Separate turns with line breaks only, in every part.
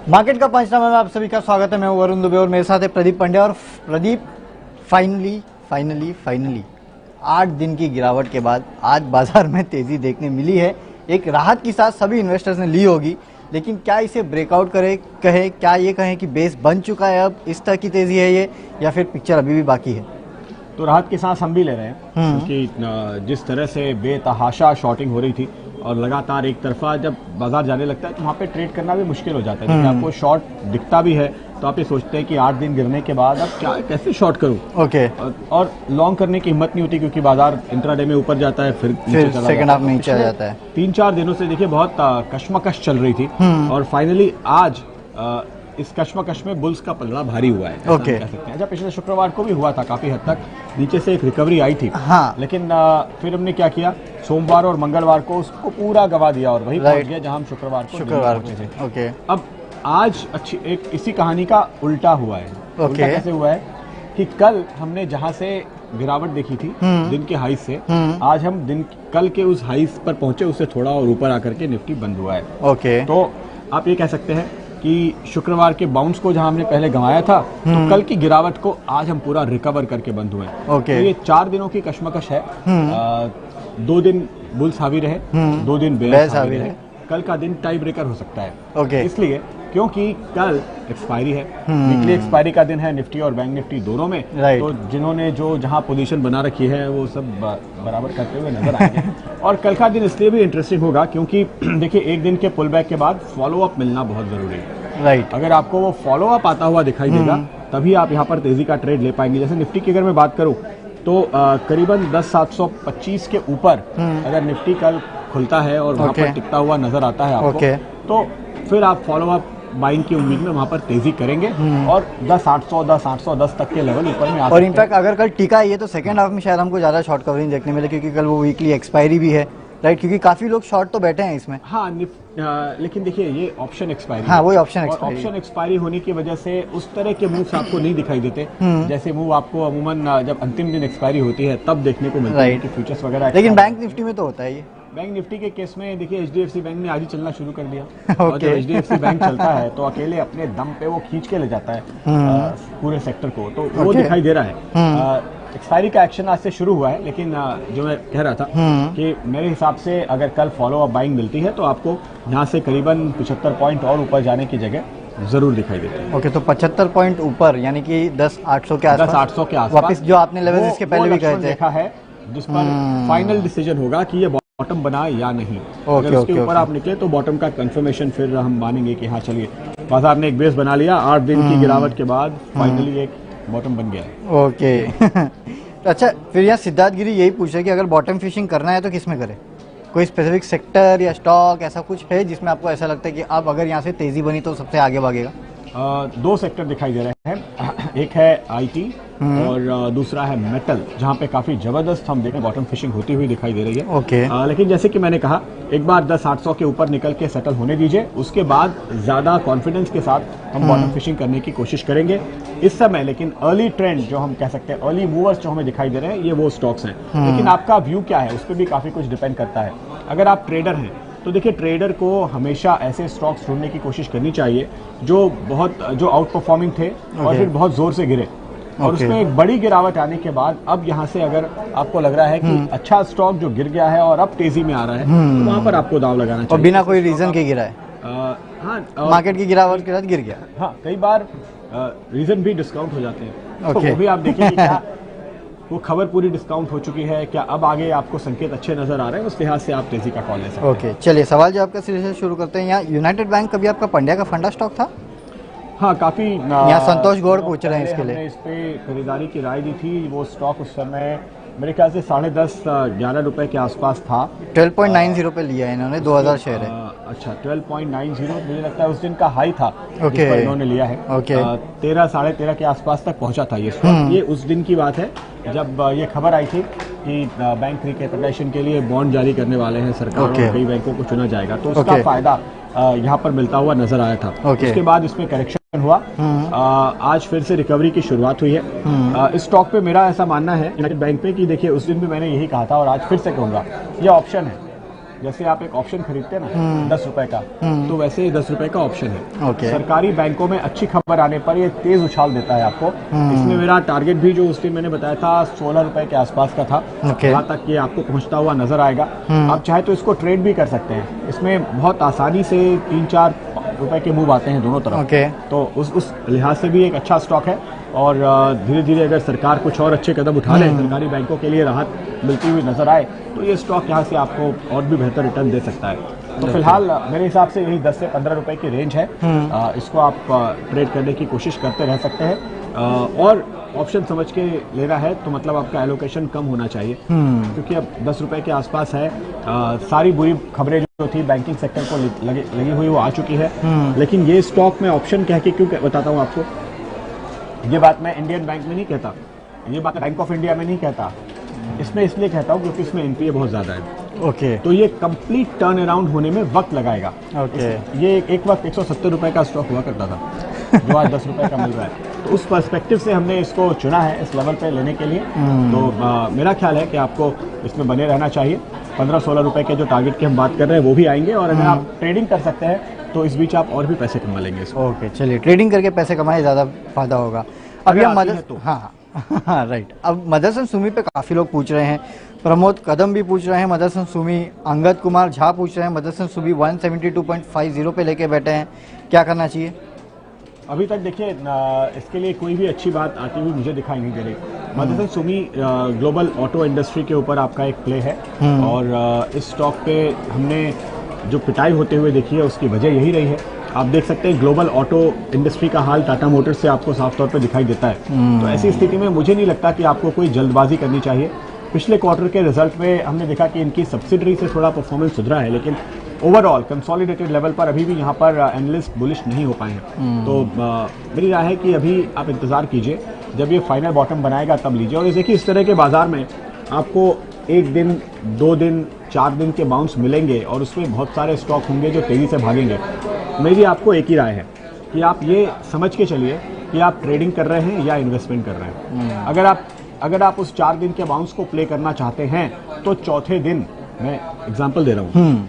Market का पंचनामा में आप सभी का स्वागत है। मैं हूं वरुण दुबे और मेरे साथ है प्रदीप पंड्या। और प्रदीप, फाइनली 8 दिन की गिरावट के बाद आज बाजार में तेजी देखने मिली है। एक राहत के साथ सभी इन्वेस्टर्स ने ली होगी, लेकिन क्या इसे ब्रेकआउट कहे, क्या ये कहें कि बेस बन चुका है, अब इस तरह की तेजी है ये, या फिर पिक्चर अभी भी बाकी है?
तो राहत की सांस हम भी ले रहे हैं, क्योंकि जिस तरह से बेतहाशा शॉर्टिंग हो रही थी और लगातार एक तरफा जब बाजार जाने लगता है तो वहाँ पे ट्रेड करना भी मुश्किल हो जाता है। क्योंकि आपको शॉर्ट दिखता भी है तो आप ये सोचते हैं कि 8 दिन गिरने के बाद अब कैसे शॉर्ट करूँ।
ओके।
और लॉन्ग करने की हिम्मत नहीं होती, क्योंकि बाजार इंट्राडे में ऊपर जाता है फिर
सेकंड हाफ में नीचे आ जाता है।
3-4 दिनों से देखिए बहुत कश्मकश चल रही थी और फाइनली आज इस कश्मकश में बुल्स का पलड़ा भारी हुआ है,
ओके।
कह सकते हैं। अच्छा, पिछले शुक्रवार को भी हुआ था, काफी हद तक नीचे से एक रिकवरी आई थी,
हाँ।
लेकिन फिर हमने क्या किया, सोमवार और मंगलवार को उसको पूरा गवा दिया और वही पहुंच गया जहां हम शुक्रवार को पहुंचे थे।
ओके।
अब आज अच्छी एक इसी कहानी का उल्टा हुआ है। उल्टा कैसे हुआ है कि कल हमने जहां से गिरावट देखी थी दिन के हाई से, आज हम कल के उस हाई पर पहुंचे, उससे थोड़ा और ऊपर आकर के निफ्टी बंद हुआ है।
ओके।
तो आप ये कह सकते हैं कि शुक्रवार के बाउंस को जहां हमने पहले गंवाया था, तो कल की गिरावट को आज हम पूरा रिकवर करके बंद हुए हैं।
ओके।
तो ये 4 दिनों की कश्मकश है। 2 दिन बुल्स हावी रहे, 2 दिन बेयर्स हावी रहे। कल का दिन टाई ब्रेकर हो सकता है।
ओके।
इसलिए क्योंकि कल एक्सपायरी है, वीकली एक्सपायरी का दिन है निफ्टी और बैंक निफ्टी दोनों में। तो जिन्होंने जहां पोजीशन बना रखी है वो सब बराबर करते हुए नजर आएंगे। और कल का दिन इसलिए भी इंटरेस्टिंग होगा क्योंकि देखिए, एक दिन के पुल बैक के बाद फॉलो अप मिलना बहुत जरूरी है।
राइट।
अगर आपको वो फॉलो अप आता हुआ दिखाई देगा तभी आप यहाँ पर तेजी का ट्रेड ले पाएंगे। जैसे निफ्टी की अगर मैं बात करूँ तो करीबन 10,725 के ऊपर अगर निफ्टी कल खुलता है और वहां पर टिकता हुआ नजर आता है आपको, तो फिर आप फॉलो अप बाइंग की उम्मीद में वहां पर तेजी करेंगे और 10,800, 10,810 तक के लेवल ऊपर में आ सकते हैं।
और इनफैक्ट अगर कल टिका ये तो सेकंड हाफ में शायद हमको ज्यादा शॉर्ट कवरिंग देखने मिले, क्योंकि कल वो वीकली एक्सपायरी भी है, राइट? क्योंकि काफी लोग शॉर्ट तो बैठे हैं इसमें।
हाँ, लेकिन देखिए ये ऑप्शन एक्सपायरी,
हाँ वही ऑप्शन
एक्सपायरी होने की वजह से उस तरह के मूव्स आपको नहीं दिखाई देते जैसे मूव आपको अमूमन जब अंतिम दिन एक्सपायरी होती है तब देखने को मिलता है कि फ्यूचर्स वगैरह।
लेकिन बैंक निफ्टी में तो होता है ये।
बैंक निफ्टी के केस में देखिए, एचडीएफसी बैंक ने आज ही चलना शुरू कर दिया। और जब एचडीएफसी बैंक चलता है तो अकेले अपने दम पे वो खींच के ले जाता है पूरे सेक्टर को, तो वो दिखाई दे रहा है। एक्सपायरी का एक्शन आज से शुरू हुआ है, लेकिन जो मैं कह रहा था कि मेरे हिसाब से अगर कल फॉलो अप बाइंग मिलती है तो आपको यहाँ से करीबन 75 पॉइंट और ऊपर जाने की जगह जरूर दिखाई देती है।
ओके, तो 75 पॉइंट ऊपर यानी कि 10,800 के आसपास,
10,800 के आसपास
वापस जो आपने लेवल इसके पहले भी कहे थे
देखा है, जिस पर फाइनल डिसीजन होगा कि ये बॉटम बना या नहीं। अगर उसके ऊपर आप निकले तो बॉटम का कंफर्मेशन फिर हम मानेंगे कि हाँ चलिए बाजार ने एक बेस बना लिया, 8 दिन की गिरावट के बाद फाइनली एक बॉटम बन गया।
ओके। अच्छा, फिर यहाँ सिद्धार्थ गिरी यही पूछ रहे कि अगर बॉटम फिशिंग करना है तो किस में करें? कोई स्पेसिफिक सेक्टर या स्टॉक ऐसा कुछ है जिसमें आपको ऐसा लगता है कि अब अगर यहाँ से तेजी बनी तो सबसे आगे भागेगा?
2 सेक्टर दिखाई दे रहे हैं, एक है आईटी और दूसरा है मेटल, जहां पे काफी जबरदस्त हम देखें बॉटम फिशिंग होती हुई दिखाई दे रही है।
ओके।
लेकिन जैसे कि मैंने कहा, एक बार 10,800 के ऊपर निकल के सेटल होने दीजिए, उसके बाद ज्यादा कॉन्फिडेंस के साथ हम बॉटम फिशिंग करने की कोशिश करेंगे इस समय। लेकिन अर्ली ट्रेंड जो हम कह सकते हैं, अर्ली मूवर्स जो हमें दिखाई दे रहे हैं, ये वो स्टॉक्स हैं। लेकिन आपका व्यू क्या है उस पर भी काफी कुछ डिपेंड करता है। अगर आप ट्रेडर हैं तो देखिए, ट्रेडर को हमेशा ऐसे स्टॉक्स ढूंढने की कोशिश करनी चाहिए जो आउट परफॉर्मिंग थे और फिर बहुत जोर से गिरे। और उसमें एक बड़ी गिरावट आने के बाद अब यहाँ से अगर आपको लग रहा है कि अच्छा स्टॉक जो गिर गया है और अब तेजी में आ रहा है, तो वहां पर आपको दाव लगाना चाहिए।
और बिना कोई रीजन के गिरा है?
हाँ,
मार्केट की गिरावट के साथ गिर गया।
हाँ, कई बार रीजन भी डिस्काउंट हो जाते हैं, तो वो भी आप देखिए कि क्या वो खबर पूरी डिस्काउंट हो चुकी है, क्या अब आगे आपको संकेत अच्छे नजर आ रहे हैं, उस लिहाज से आप तेजी का कॉल ले सकते हैं।
ओके, चलिए सवाल जवाब का सिलसिला शुरू करते हैं। यहाँ यूनाइटेड बैंक कभी आपका पंड्या का फंडा स्टॉक था?
हाँ, काफी।
यहाँ संतोष गौड़ पूछ रहे हैं इसके लिए।
इस पे खरीदारी की राय दी थी। वो स्टॉक उस समय मेरे ख्याल से 10.5-11 रुपए के आसपास था।
12.90 पे लिया है इन्होंने, 2000 शेयर है।
अच्छा, 12.90 मुझे लगता है उस दिन का हाई था
जिस पर
इन्होंने लिया है। 13, 13.5 के आसपास तक पहुंचा था ये स्टॉक। ये उस दिन की बात है जब ये खबर आई थी कि बैंक रिकैपिटलाइजेशन के लिए बॉन्ड जारी करने वाले हैं सरकार और कई बैंकों को चुना जाएगा, तो उसका फायदा यहाँ पर मिलता हुआ नजर आया था। उसके बाद इसमें करेक्शन हुआ। आज फिर से रिकवरी की शुरुआत हुई है। इस स्टॉक पे मेरा ऐसा मानना है यूनाइटेड बैंक पे कि देखिए, उस दिन भी मैंने यही कहा था और आज फिर से कहूंगा, ये ऑप्शन है। जैसे आप एक ऑप्शन खरीदते हैं ना 10 रुपए का, तो वैसे ही 10 रुपए का ऑप्शन है।
ओके।
सरकारी बैंकों में अच्छी खबर आने पर ये तेज उछाल देता है आपको। इसमें मेरा टारगेट भी जो उस दिन मैंने बताया था 16 रुपए के आसपास का था,
ओके।
वहां तक ये आपको पहुंचता हुआ नजर आएगा। आप चाहे तो इसको ट्रेड भी कर सकते हैं, इसमें बहुत आसानी से 3-4 रुपए के मूव आते हैं दोनों तरफ।
ओके।
तो उस लिहाज से भी एक अच्छा स्टॉक है। और धीरे धीरे अगर सरकार कुछ और अच्छे कदम उठा ले, सरकारी बैंकों के लिए राहत मिलती हुई नजर आए, तो ये स्टॉक यहाँ से आपको और भी बेहतर रिटर्न दे सकता है। तो फिलहाल मेरे हिसाब से यही 10 से 15 रुपए की रेंज है। इसको आप ट्रेड करने की कोशिश करते रह सकते हैं। और ऑप्शन समझ के लेना है तो मतलब आपका एलोकेशन कम होना चाहिए, क्योंकि अब 10 रुपए के आसपास है। सारी बुरी खबरें जो थी बैंकिंग सेक्टर को लगी हुई वो आ चुकी है। लेकिन ये स्टॉक मैं ऑप्शन कह के क्यों बताता हूँ आपको, ये बात मैं इंडियन बैंक में नहीं कहता, ये बात बैंक ऑफ इंडिया में नहीं कहता, इसमें इसलिए कहता हूँ क्योंकि इसमें एनपीए बहुत ज्यादा है।
ओके।
तो ये कंप्लीट टर्न अराउंड होने में वक्त लगाएगा।
ओके।
ये एक वक्त 170 रुपए का स्टॉक हुआ करता था जो आज 10 रुपए का मिल रहा है। तो उस पर्सपेक्टिव से हमने इसको चुना है इस लेवल पे लेने के लिए। तो मेरा ख्याल है कि आपको इसमें बने रहना चाहिए। 15-16 रुपए के जो टारगेट की हम बात कर रहे हैं वो भी आएंगे, और अगर आप ट्रेडिंग कर सकते हैं तो इस बीच आप और भी पैसे कमा लेंगे इसमें।
ओके, चलिए ट्रेडिंग करके पैसे कमाए, ज़्यादा फायदा होगा। अभी हम हाँ राइट। अब मदरसन सुमी पे काफ़ी लोग पूछ रहे हैं, प्रमोद कदम भी पूछ रहे हैं मदरसन सुमी, अंगद कुमार झा पूछ रहे हैं मदरसन सुमी 172.50 पे लेके बैठे हैं, क्या करना चाहिए?
अभी तक देखिए इसके लिए कोई भी अच्छी बात आती हुई मुझे दिखाई नहीं दे रही। Motherson Sumi global auto industry के ऊपर आपका एक प्ले है, और इस स्टॉक पे हमने जो पिटाई होते हुए देखी है उसकी वजह यही रही है। आप देख सकते हैं ग्लोबल ऑटो इंडस्ट्री का हाल टाटा मोटर्स से आपको साफ तौर पे दिखाई देता है। तो ऐसी स्थिति में मुझे नहीं लगता कि आपको कोई जल्दबाजी करनी चाहिए। पिछले क्वार्टर के रिजल्ट में हमने देखा कि इनकी सब्सिडरी से थोड़ा परफॉर्मेंस सुधरा है, लेकिन ओवरऑल कंसोलिडेटेड लेवल पर अभी भी यहाँ पर एनालिस्ट बुलिश नहीं हो पाए हैं। तो मेरी राय है कि अभी आप इंतजार कीजिए, जब ये फाइनल बॉटम बनाएगा तब लीजिए। और देखिए इस तरह के बाजार में आपको 1 दिन 2 दिन 4 दिन के बाउंस मिलेंगे, और उसमें बहुत सारे स्टॉक होंगे जो तेजी से भागेंगे। मेरी आपको एक ही राय है कि आप ये समझ के चलिए कि आप ट्रेडिंग कर रहे हैं या इन्वेस्टमेंट कर रहे हैं। अगर आप उस 4 दिन के बाउंस को प्ले करना चाहते हैं तो चौथे दिन, मैं एग्जांपल दे रहा हूँ,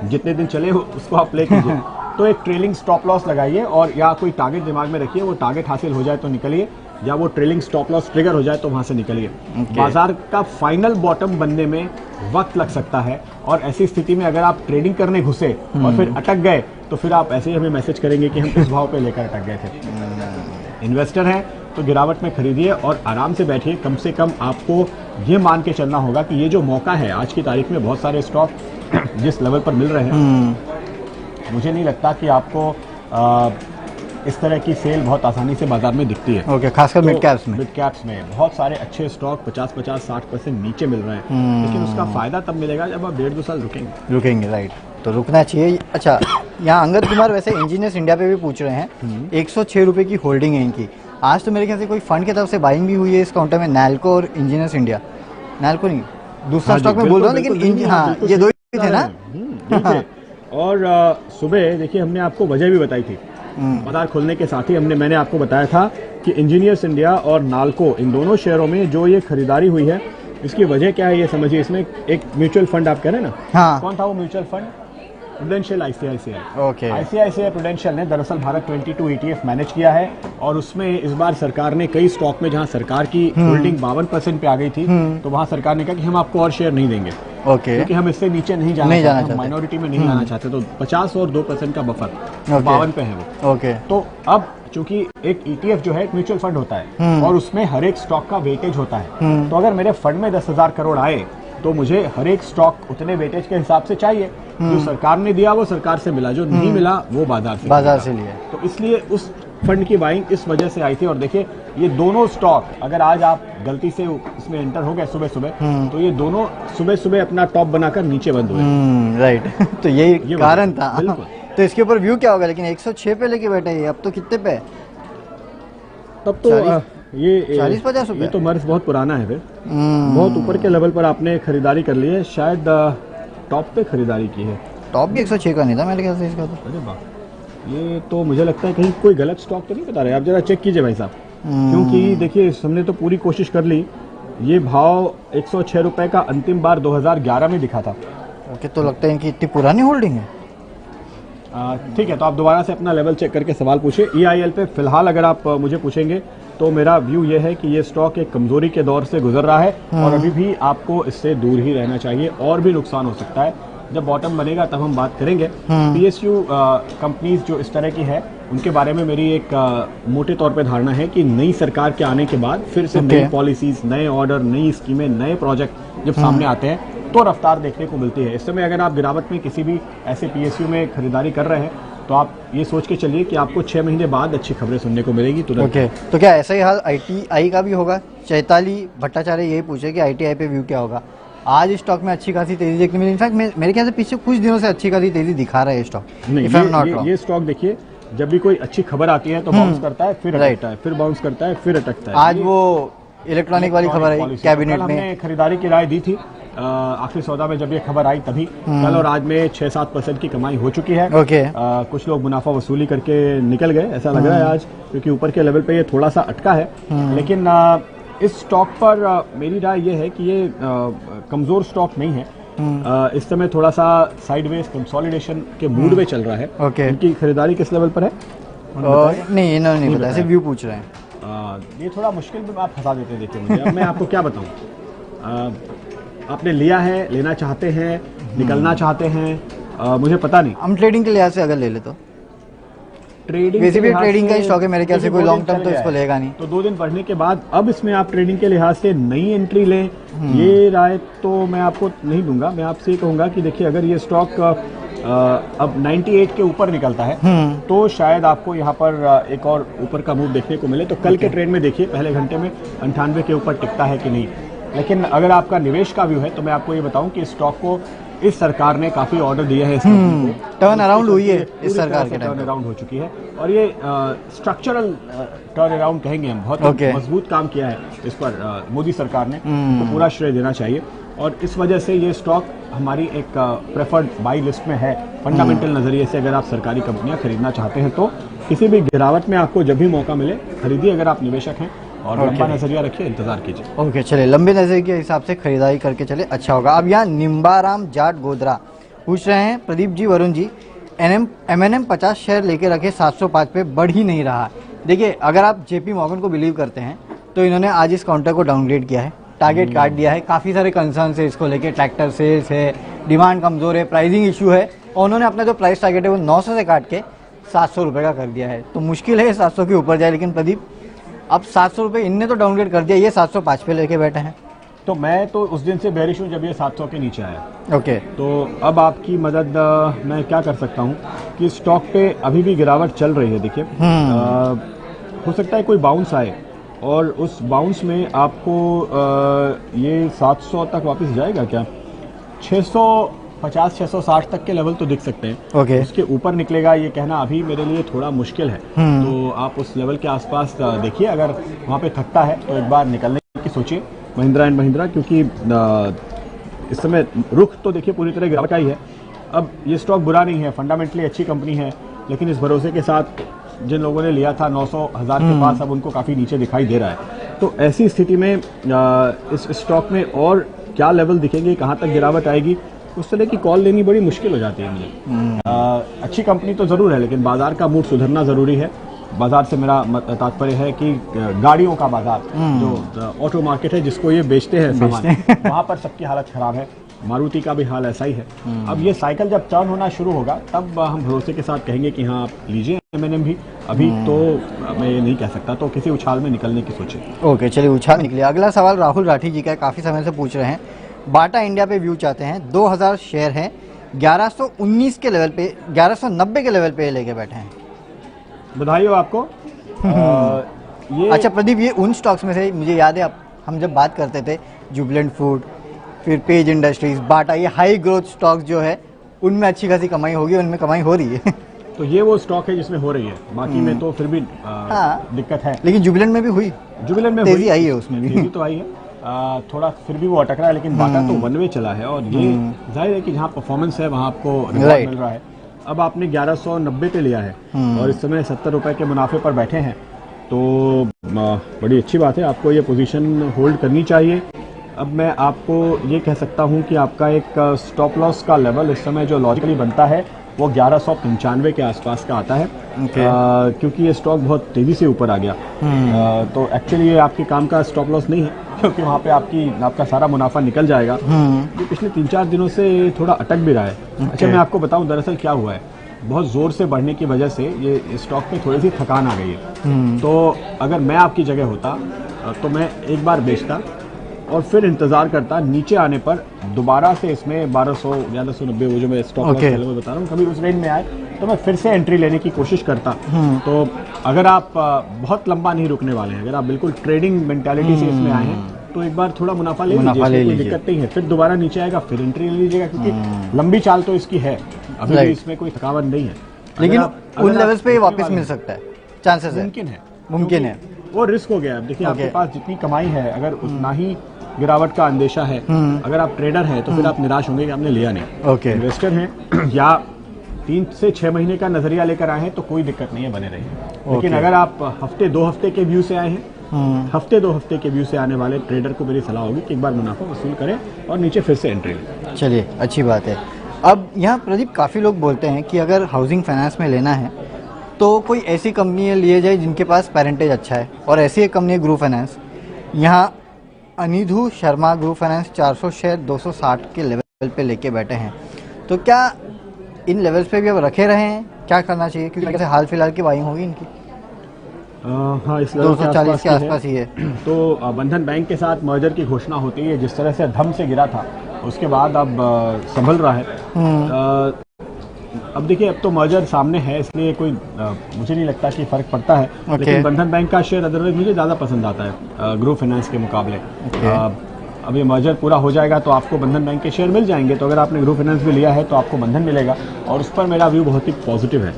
जितने दिन चले उसको आप प्ले कीजिए। तो एक ट्रेलिंग स्टॉप लॉस लगाइए, और या कोई टारगेट दिमाग में रखिए, वो टारगेट हासिल हो जाए तो निकलिए, या वो ट्रेलिंग स्टॉप लॉस ट्रिगर हो जाए तो वहां से निकलिए। बाजार का फाइनल बॉटम बनने में वक्त लग सकता है, और ऐसी स्थिति में अगर आप ट्रेडिंग करने घुसे और फिर अटक गए तो फिर आप ऐसे ही हमें मैसेज करेंगे कि हम किस भाव पे लेकर अटक गए थे। इन्वेस्टर हैं तो गिरावट में खरीदिए और आराम से बैठिए। कम से कम आपको ये मान के चलना होगा कि ये जो मौका है, आज की तारीख में बहुत सारे स्टॉक जिस लेवल पर मिल रहे हैं, मुझे नहीं लगता कि आपको इस तरह की सेल बहुत आसानी से बाजार में दिखती है।
ओके, खासकर मिड
कैप्स में बहुत सारे अच्छे स्टॉक 50-60% नीचे मिल रहे हैं, लेकिन उसका फायदा तब मिलेगा जब आप 1.5-2 साल रुकेंगे।
राइट, तो रुकना चाहिए। अच्छा, यहाँ अंगद कुमार वैसे इंजीनियर्स इंडिया पे भी पूछ रहे हैं, 106 रुपये की होल्डिंग है इनकी। आज तो मेरे ख्याल से कोई फंड की तरफ से बाइंग भी हुई है इस काउंटर में, नैल्को और इंजीनियर्स इंडिया। नैल्को नहीं, दूसरा स्टॉक में बोल रहा हूँ, लेकिन हाँ ये दो ही थे ना।
और सुबह देखिए हमने आपको वजह भी बताई थी, बाजार खुलने के साथ ही मैंने आपको बताया था कि इंजीनियर्स इंडिया और नाल्को, इन दोनों शेयरों में जो ये खरीदारी हुई है, इसकी वजह क्या है ये समझिए। इसमें एक म्यूचुअल फंड आप कह रहे हैं ना,
हाँ।
कौन था वो mutual fund? Prudential ICICI.
Okay.
ICICI prudential ने दरअसल भारत 22 ETF मैनेज किया है, और उसमें इस बार सरकार ने कई स्टॉक में जहां सरकार की होल्डिंग 52% पे आ गई थी, तो वहां सरकार ने कहा कि हम आपको और शेयर नहीं देंगे।
ओके।
क्योंकि हम इससे नीचे नहीं जाना चाहते, माइनॉरिटी में नहीं आना चाहते। तो 50 और 2% का बफर 52 पे है वो।
ओके।
तो अब चूंकि एक ETF जो है एक म्यूचुअल फंड होता है, और उसमें हर एक स्टॉक का वेटेज होता है। तो अगर मेरे फंड में 10,000 करोड़ आए तो मुझे हर एक स्टॉक उतने वेटेज के हिसाब से चाहिए। जो सरकार ने दिया वो सरकार से मिला, जो नहीं मिला वो बाजार से लिया। तो इसलिए उस फंड की बाइंग इस वजह से आई थी। और देखिए ये दोनों स्टॉक, अगर आज आप गलती से इसमें एंटर हो गए सुबह सुबह, तो ये दोनों सुबह सुबह अपना टॉप बनाकर नीचे बंद हुए।
राइट। तो ये कारण था। तो इसके ऊपर व्यू क्या होगा? लेकिन 106 पे लेके बैठे हैं, अब तो कितने पे?
तब तो ये
40-50 रुपए।
ये तो मर्ज बहुत पुराना है फिर। बहुत ऊपर के लेवल पर आपने खरीदारी कर ली है, शायद टॉप पे खरीदारी की है।
टॉप भी 106 का नहीं था मेरे ख्याल से इसका तो।
अरे वाह, ये तो मुझे लगता है कहीं कोई गलत स्टॉक तो नहीं बता रहे आप, जरा चेक कीजिए भाई साहब। क्योंकि देखिए हमने तो पूरी कोशिश कर ली, ये भाव 106 रुपए का अंतिम बार 2011 में दिखा था,
ओके, तो लगता है कि इतनी पुरानी होल्डिंग है।
ठीक है, तो आप दोबारा से अपना लेवल चेक करके सवाल पूछिए। EIL पे फिलहाल अगर आप मुझे पूछेंगे तो मेरा व्यू ये है कि ये स्टॉक एक कमजोरी के दौर से गुजर रहा है और अभी भी आपको इससे दूर ही रहना चाहिए, और भी नुकसान हो सकता है। जब बॉटम बनेगा तब हम बात करेंगे। PSU कंपनीज जो इस तरह की है उनके बारे में मेरी एक मोटे तौर पे धारणा है कि नई सरकार के आने के बाद फिर से नई पॉलिसीज, नए ऑर्डर, नई स्कीमें, नए प्रोजेक्ट जब सामने आते हैं तो रफ्तार देखने को मिलती है। इस समय अगर आप गिरावट में किसी भी ऐसे PSU में खरीदारी कर रहे हैं तो आप ये सोच के चलिए कि आपको 6 महीने बाद अच्छी खबरें सुनने को मिलेगी तुरंत।
ओके, तो क्या ऐसा ही हाल ITI का भी होगा? चैताली भट्टाचार्य यही पूछे कि ITI पे व्यू क्या होगा। आज स्टॉक में अच्छी खासी तेजी देखने मिली। इनफैक्ट मेरे ख्याल से पीछे कुछ दिनों से अच्छी खासी तेजी दिखा रहा है स्टॉक।
नहीं, ये स्टॉक देखिए, जब भी कोई अच्छी खबर आती है तो बाउंस करता है, फिर अटकता है, फिर बाउंस करता है, फिर अटकता है।
आज वो इलेक्ट्रॉनिक वाली खबर आई कैबिनेट में,
हमने खरीदारी की राय दी थी आखिरी सौदा में जब ये खबर आई तभी। कल और आज में 6-7% की कमाई हो चुकी है।
ओके,
कुछ लोग मुनाफा वसूली करके निकल गए ऐसा लग रहा है आज, क्योंकि ऊपर के लेवल पे ये थोड़ा सा अटका है। लेकिन इस स्टॉक पर मेरी राय ये है कि ये कमजोर स्टॉक नहीं है। इस समय थोड़ा सा साइडवेज कंसोलिडेशन के मूड में चल रहा है।
ओके,
इनकी खरीदारी किस लेवल पर है?
नहीं, इन्होंने नहीं बताया, सिर्फ व्यू पूछ रहे हैं।
ये थोड़ा मुश्किल में आप फंसा देते हैं। देखिए मुझे, अब मैं आपको क्या बताऊं। आपने लिया है, लेना चाहते हैं, निकलना चाहते हैं, मुझे पता नहीं।
हम ट्रेडिंग के लिहाज से अगर ले ले तो वैसे भी ट्रेडिंग का स्टॉक है मेरे ख्याल से, कोई लॉन्ग टर्म तो इसको लेगा नहीं।
तो 2 दिन बढ़ने के बाद अब इसमें आप ट्रेडिंग के लिहाज से नई एंट्री लें, ये राय तो मैं आपको नहीं दूंगा। मैं आपसे ये कहूंगा कि देखिए, अगर ये स्टॉक अब 98 के ऊपर निकलता है तो शायद आपको यहाँ पर एक और ऊपर का मूव देखने को मिले। तो कल के ट्रेड में देखिए पहले घंटे में 98 के ऊपर टिकता है कि नहीं। लेकिन अगर आपका निवेश का व्यू है तो मैं आपको ये बताऊं कि स्टॉक को इस सरकार ने काफी ऑर्डर दिया है। इस कंपनी को
टर्न अराउंड हुई है इस सरकार के टाइम,
टर्न अराउंड हो चुकी है और ये स्ट्रक्चरल टर्न अराउंड कहेंगे हम। बहुत मजबूत काम किया है इस पर मोदी सरकार ने, तो पूरा श्रेय देना चाहिए। और इस वजह से ये स्टॉक हमारी एक प्रेफर्ड बाई लिस्ट में है। फंडामेंटल नजरिए से अगर आप सरकारी कंपनियां खरीदना चाहते हैं तो किसी भी गिरावट में आपको जब भी मौका मिले खरीदिए, अगर आप निवेशक हैं, और लंबा नजरिया रखिए, इंतजार कीजिए।
ओके, चलिए लंबे नजरिए के हिसाब से खरीदारी करके चले, अच्छा होगा। अब यहाँ निम्बाराम जाट गोदरा पूछ रहे हैं, प्रदीप जी, वरुण जी, MNM 50 शेयर लेके रखे 705 पे, बढ़ ही नहीं रहा। देखिए, अगर आप JP मॉर्गन को बिलीव करते हैं तो इन्होंने आज इस काउंटर को डाउनग्रेड किया है, टारगेट काट दिया है। काफ़ी सारे कंसर्न है इसको लेके, ट्रैक्टर सेल्स है, डिमांड कमजोर है, प्राइसिंग इशू है, और उन्होंने अपना जो प्राइस टारगेट है वो 900 से काट के 700 रुपये का कर दिया है। तो मुश्किल है 700 के ऊपर जाए, लेकिन प्रदीप अब 700 रुपये इनने तो डाउनग्रेड कर दिया, ये 705 पे लेके बैठे हैं।
तो मैं तो उस दिन से बेरिश हूँ जब ये 700 के नीचे आया।
ओके,
तो अब आपकी मदद मैं क्या कर सकता हूँ कि स्टॉक पे अभी भी गिरावट चल रही है। देखिए, हो सकता है कोई बाउंस आए और उस बाउंस में आपको ये 700 तक वापस जाएगा क्या? 650-660 तक के लेवल तो दिख सकते हैं।
ओके,
उसके ऊपर निकलेगा ये कहना अभी मेरे लिए थोड़ा मुश्किल है। तो आप उस लेवल के आसपास देखिए, अगर वहाँ पे थकता है तो एक बार निकलने की सोचिए महिंद्रा एंड महिंद्रा, क्योंकि इस समय रुख तो देखिए पूरी तरह गिरावट का ही है। अब ये स्टॉक बुरा नहीं है, फंडामेंटली अच्छी कंपनी है, लेकिन इस भरोसे के साथ जिन लोगों ने लिया था 900,000 के पास, अब उनको काफ़ी नीचे दिखाई दे रहा है। तो ऐसी स्थिति में इस स्टॉक में और क्या लेवल दिखेंगे, कहाँ तक गिरावट आएगी, उस तरह की कॉल लेनी बड़ी मुश्किल हो जाती है मुझे। अच्छी कंपनी तो ज़रूर है, लेकिन बाजार का मूड सुधरना ज़रूरी है। बाजार से मेरा तात्पर्य है कि गाड़ियों का बाजार, जो ऑटो मार्केट है जिसको ये बेचते हैं सामान, वहाँ पर सबकी हालत खराब है। मारुति का भी हाल ऐसा ही है। अब ये साइकिल जब टर्न होना शुरू होगा तब हम भरोसे के साथ कहेंगे कि हाँ आप लीजिए M&M भी। अभी तो मैं ये नहीं कह सकता, तो किसी उछाल में निकलने की सोचे।
ओके, चलिए उछाल निकलिए। अगला सवाल राहुल राठी जी का, काफ़ी समय से पूछ रहे हैं, बाटा इंडिया पे व्यू चाहते हैं, 2000 शेयर हैं, 1119 के लेवल पे, 1190 के लेवल पे लेके बैठे हैं।
बधाई हो आपको। ये
अच्छा प्रदीप, ये उन स्टॉक्स में से मुझे याद है हम जब बात करते थे, जुबिलेंट फूड, फिर पेज इंडस्ट्रीज, बाटा, ये हाई ग्रोथ स्टॉक्स जो है उनमें अच्छी खासी कमाई होगी, उनमें कमाई हो रही है।
तो ये वो स्टॉक है जिसमें हो रही है, बाकी में तो फिर भी दिक्कत है।
लेकिन जुबिलेंट में भी हुई,
जुबिलेंट में
तेजी आई है, उसमें भी
तेजी तो आई है। थोड़ा फिर भी वो अटक रहा है, लेकिन बाटा तो वन वे चला है और ये जाहिर है कि जहाँ परफॉर्मेंस है वहाँ आपको रिवॉर्ड मिल रहा है। अब आपने 1190 पे लिया है और इस समय 70 रुपए के मुनाफे पर बैठे हैं, तो बड़ी अच्छी बात है। आपको ये पोजीशन होल्ड करनी चाहिए। अब मैं आपको ये कह सकता हूँ कि आपका एक स्टॉप लॉस का लेवल इस समय जो लॉजिकली बनता है वो 1195 के आसपास का आता है। क्योंकि ये स्टॉक बहुत तेज़ी से ऊपर आ गया। तो एक्चुअली ये आपके काम का स्टॉप लॉस नहीं है, क्योंकि वहाँ पे आपका सारा मुनाफा निकल जाएगा। ये पिछले 3-4 दिनों से थोड़ा अटक भी रहा है। अच्छा, मैं आपको बताऊं दरअसल क्या हुआ है। बहुत ज़ोर से बढ़ने की वजह से ये स्टॉक में थोड़ी सी थकान आ गई है। तो अगर मैं आपकी जगह होता तो मैं एक बार बेचता और फिर इंतज़ार करता नीचे आने पर दोबारा से इसमें 1200 1190 वो जो मैं स्टॉक लॉस लेवल बता रहा हूँ, कभी उस रेंज में आए तो मैं फिर से एंट्री लेने की कोशिश करता। तो अगर आप बहुत लंबा नहीं रुकने वाले हैं, अगर आप बिल्कुल ट्रेडिंग मेंटालिटी से इसमें आए हैं तो एक बार थोड़ा मुनाफा ले लीजिए, कोई दिक्कत नहीं है। फिर दोबारा नीचे आएगा फिर एंट्री ले लीजिएगा, क्योंकि लंबी चाल तो इसकी है, अभी भी इसमें कोई थकावट नहीं है।
लेकिन उन लेवल्स पे वापस मिल सकता है, चांसेस है, मुमकिन है।
वो रिस्क हो गया। देखिए आपके पास जितनी कमाई है, अगर उतना ही गिरावट का अंदेशा है, अगर आप ट्रेडर हैं तो फिर आप निराश होंगे कि आपने लिया नहीं। इन्वेस्टर हैं या 3 से 6 महीने का नजरिया लेकर आए हैं तो कोई दिक्कत नहीं है, बने रहिए। लेकिन अगर आप हफ्ते 2 हफ्ते के व्यू से आए हैं, हफ्ते 2 हफ्ते के व्यू से आने वाले ट्रेडर को मेरी सलाह होगी कि एक बार मुनाफा वसूल करें और नीचे फिर से एंट्री लें।
चलिए, अच्छी बात है। अब यहाँ प्रदीप काफ़ी लोग बोलते हैं कि अगर हाउसिंग फाइनेंस में लेना है तो कोई ऐसी कंपनी लिए जाए जिनके पास पेरेंटेज अच्छा है, और ऐसी एक कंपनी है ग्रुप फाइनेंस। यहाँ अनिधु शर्मा ग्रुप फाइनेंस 400 शेयर 260 के लेवल पे लेके बैठे हैं। तो क्या इन लेवल्स पे भी अब रखे रहे हैं, क्या करना चाहिए? क्योंकि कैसे हाल फिलहाल की बाइंग होगी इनकी।
हाँ, इस
240 के आसपास ही है।
तो बंधन बैंक के साथ मर्जर की घोषणा होती है, जिस तरह से धम से गिरा था उसके बाद अब संभल रहा है। अब देखिए, अब तो मर्जर सामने है, इसलिए कोई मुझे नहीं लगता कि फर्क पड़ता है। लेकिन बंधन बैंक का शेयर अदरवाइज मुझे ज़्यादा पसंद आता है ग्रुप फाइनेंस के मुकाबले। अब ये मर्जर पूरा हो जाएगा तो आपको बंधन बैंक के शेयर मिल जाएंगे। तो अगर आपने ग्रुप फाइनेंस भी लिया है तो आपको बंधन मिलेगा, और उस पर मेरा व्यू बहुत ही पॉजिटिव है।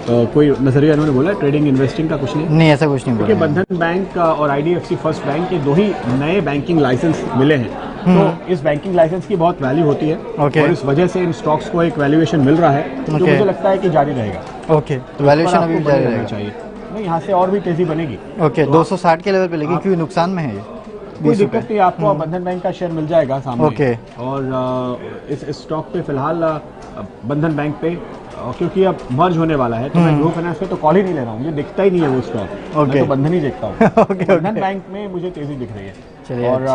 कोई नजरिया इन्होंने बोला ट्रेडिंग इन्वेस्टिंग का कुछ नहीं,
ऐसा कुछ नहीं।
क्योंकि बंधन बैंक और IDFC फर्स्ट बैंक के 2 ही नए बैंकिंग लाइसेंस मिले हैं। तो इस बैंकिंग लाइसेंस की बहुत वैल्यू होती है, और इस वजह से इन स्टॉक्स को एक वैल्यूएशन मिल रहा है जो मुझे लगता है कि जारी रहेगा।
तो वैल्यूएशन अभी जारी रहना
चाहिए। नहीं, यहाँ से और भी तेजी बनेगी।
260 के लेवल पे, लेकिन क्यों नुकसान में है ये?
कोई दिक्कत नहीं, आपको बंधन बैंक का शेयर मिल जाएगा सामने। और इस स्टॉक पे फिलहाल बंधन बैंक पे, क्योंकि अब मर्ज होने वाला है तो मैं ग्रुप फाइनेंस पे तो कॉल ही नहीं ले रहा हूँ, मुझे दिखता ही नहीं है वो स्टॉक। मैं तो बंधन ही देखता हूँ। बंधन बैंक में मुझे तेजी दिख रही है। और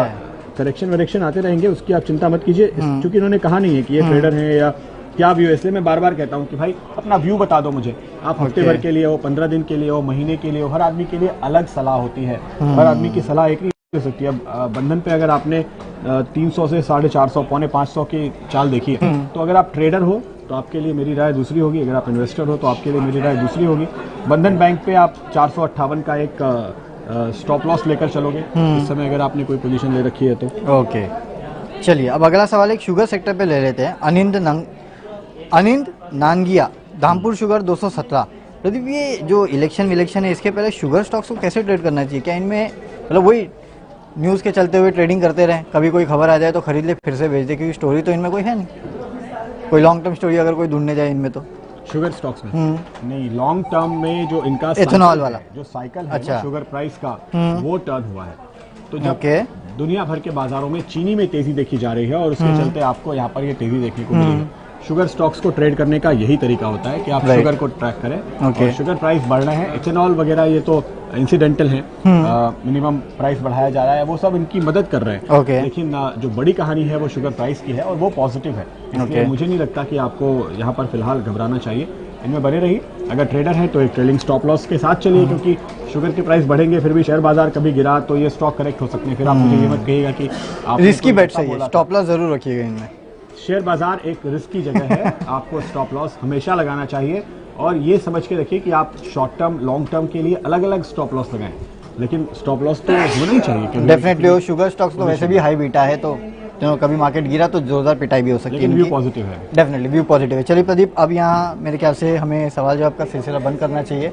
करेक्शन वरेक्शन आते रहेंगे, उसकी आप चिंता मत कीजिए, क्योंकि इन्होंने कहा नहीं है कि ये ट्रेडर हैं या क्या व्यू है। इसलिए मैं बार बार कहता हूँ कि भाई अपना व्यू बता दो मुझे। आप हफ्ते भर के लिए हो, 15 दिन के लिए हो, महीने के लिए हो, हर आदमी के लिए अलग सलाह होती है। हर आदमी की सलाह एक नहीं हो सकती। अब बंधन पे अगर आपने 300 से 450 पौने 500 की चाल देखी है, तो अगर आप ट्रेडर हो तो आपके लिए मेरी राय दूसरी होगी, अगर आप इन्वेस्टर हो तो आपके लिए मेरी राय दूसरी होगी। बंधन बैंक पे आप 458 का एक स्टॉप लॉस लेकर चलोगे इस समय, अगर आपने कोई पोजीशन ले रखी है तो।
चलिए, अब अगला सवाल एक शुगर सेक्टर पे ले लेते हैं। अनिंद नानगिया, धामपुर शुगर 217। प्रदीप, ये जो इलेक्शन है, इसके पहले शुगर स्टॉक्स को कैसे ट्रेड करना चाहिए? क्या इनमें मतलब वही न्यूज़ के चलते हुए ट्रेडिंग करते रहें, कभी कोई खबर आ जाए तो खरीद ले फिर से बेच दे, क्योंकि स्टोरी तो इनमें कोई है नहीं, कोई लॉन्ग टर्म स्टोरी अगर कोई ढूंढने जाए इनमें तो
शुगर स्टॉक्स में नहीं। लॉन्ग टर्म में जो इनका
एथेनॉल वाला
जो साइकिल है शुगर प्राइस का, वो टर्न हुआ है। तो जब दुनिया भर के बाजारों में चीनी में तेजी देखी जा रही है और उसके चलते आपको यहाँ पर ये तेजी देखने को मिली है। शुगर स्टॉक्स को ट्रेड करने का यही तरीका होता है कि आप शुगर को ट्रैक करें। और शुगर प्राइस बढ़ रहे हैं, इथेनॉल वगैरह ये तो इंसिडेंटल है, मिनिमम प्राइस बढ़ाया जा रहा है, वो सब इनकी मदद कर रहे हैं। लेकिन जो बड़ी कहानी है वो शुगर प्राइस की है और वो पॉजिटिव है। इसलिए मुझे नहीं लगता कि आपको यहाँ पर फिलहाल घबराना चाहिए, इनमें बने रहिए। अगर ट्रेडर है तो एक ट्रेलिंग स्टॉप लॉस के साथ चलिए, क्योंकि शुगर के प्राइस बढ़ेंगे फिर भी शेयर बाजार कभी गिरा तो ये स्टॉक करेक्ट हो सकते हैं। फिर आप मुझे ये मत कहिएगा कि आप
रिस्की बेट सही है, स्टॉप लॉस जरूर रखिएगा इनमें।
शेयर बाजार एक रिस्की जगह है, आपको स्टॉप लॉस हमेशा लगाना चाहिए, और ये समझ के रखिए कि आप शॉर्ट टर्म लॉन्ग टर्म के लिए अलग अलग स्टॉप लॉस लगाएं, लेकिन स्टॉप लॉस तो होना ही चाहिए।
डेफिनेटली हो, शुगर स्टॉक्स तो वैसे भी हाई बीटा है, तो कभी मार्केट गिरा तो जोरदार पिटाई भी हो सकती है।
व्यू पॉजिटिव है,
डेफिनेटली व्यू पॉजिटिव है। चलिए प्रदीप, अब यहाँ मेरे ख्याल से हमें सवाल जवाब का सिलसिला बंद करना चाहिए,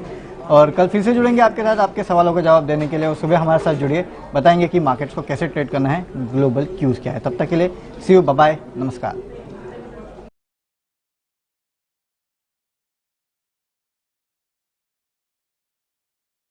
और कल फिर से जुड़ेंगे आपके साथ आपके सवालों का जवाब देने के लिए। और सुबह हमारे साथ जुड़िए, बताएंगे कि मार्केट्स को कैसे ट्रेड करना है, ग्लोबल क्यूज क्या है। तब तक के लिए सी यू, बाय बाय, नमस्कार।